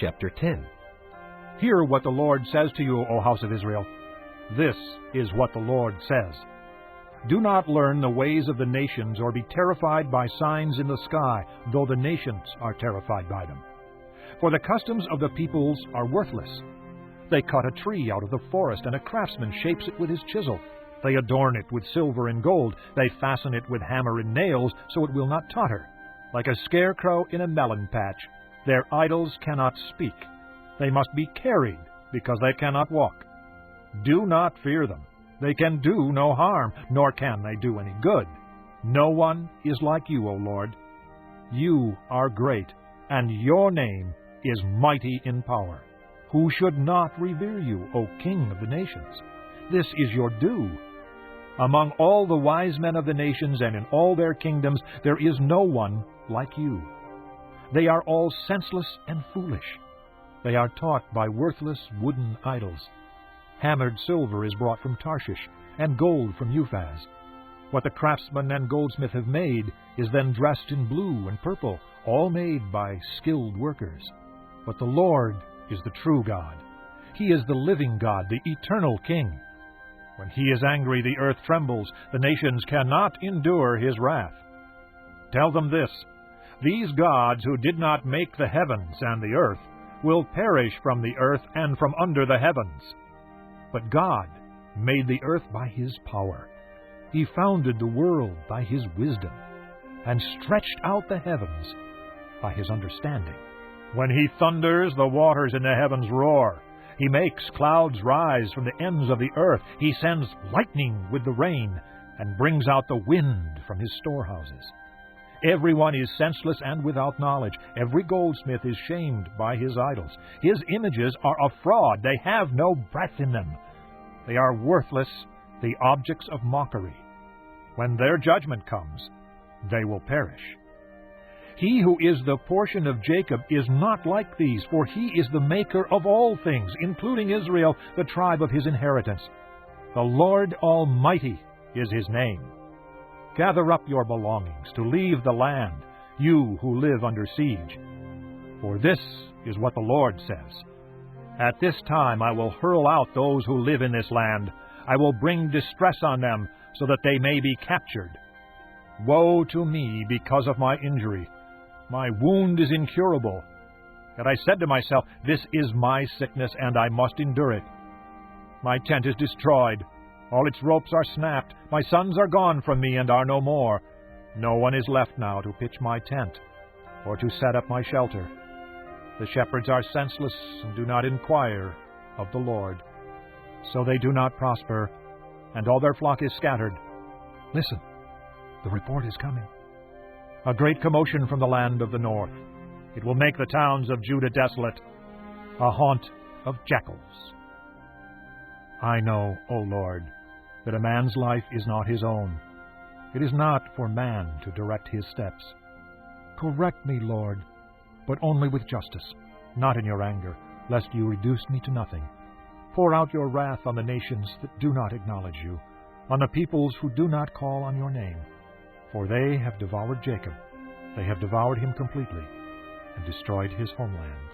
chapter 10. Hear what the Lord says to you, O house of Israel. This is what the Lord says. Do not learn the ways of the nations, or be terrified by signs in the sky, though the nations are terrified by them. For the customs of the peoples are worthless. They cut a tree out of the forest, and a craftsman shapes it with his chisel. They adorn it with silver and gold. They fasten it with hammer and nails, so it will not totter. Like a scarecrow in a melon patch, their idols cannot speak. They must be carried, because they cannot walk. Do not fear them. They can do no harm, nor can they do any good. No one is like you, O Lord. You are great, and your name is mighty in power. Who should not revere you, O King of the nations? This is your due. Among all the wise men of the nations and in all their kingdoms, there is no one like you. They are all senseless and foolish. They are taught by worthless wooden idols. Hammered silver is brought from Tarshish, and gold from Uphaz. What the craftsman and goldsmith have made is then dressed in blue and purple, all made by skilled workers. But the Lord is the true God. He is the living God, the eternal King. When He is angry, the earth trembles. The nations cannot endure His wrath. Tell them this: these gods who did not make the heavens and the earth will perish from the earth and from under the heavens. But God made the earth by His power. He founded the world by His wisdom, and stretched out the heavens by His understanding. When He thunders, the waters in the heavens roar. He makes clouds rise from the ends of the earth. He sends lightning with the rain, and brings out the wind from His storehouses. Everyone is senseless and without knowledge. Every goldsmith is shamed by his idols. His images are a fraud. They have no breath in them. They are worthless, the objects of mockery. When their judgment comes, they will perish. He who is the portion of Jacob is not like these, for He is the maker of all things, including Israel, the tribe of His inheritance. The Lord Almighty is His name. Gather up your belongings to leave the land, you who live under siege. For this is what the Lord says: at this time I will hurl out those who live in this land. I will bring distress on them, so that they may be captured. Woe to me because of my injury! My wound is incurable. Yet I said to myself, this is my sickness, and I must endure it. My tent is destroyed. All its ropes are snapped. My sons are gone from me and are no more. No one is left now to pitch my tent, or to set up my shelter. The shepherds are senseless and do not inquire of the Lord. So they do not prosper, and all their flock is scattered. Listen, the report is coming. A great commotion from the land of the north. It will make the towns of Judah desolate, a haunt of jackals. I know, O Lord, that a man's life is not his own. It is not for man to direct his steps. Correct me, Lord, but only with justice, not in your anger, lest you reduce me to nothing. Pour out your wrath on the nations that do not acknowledge you, on the peoples who do not call on your name. For they have devoured Jacob. They have devoured him completely, and destroyed his homeland.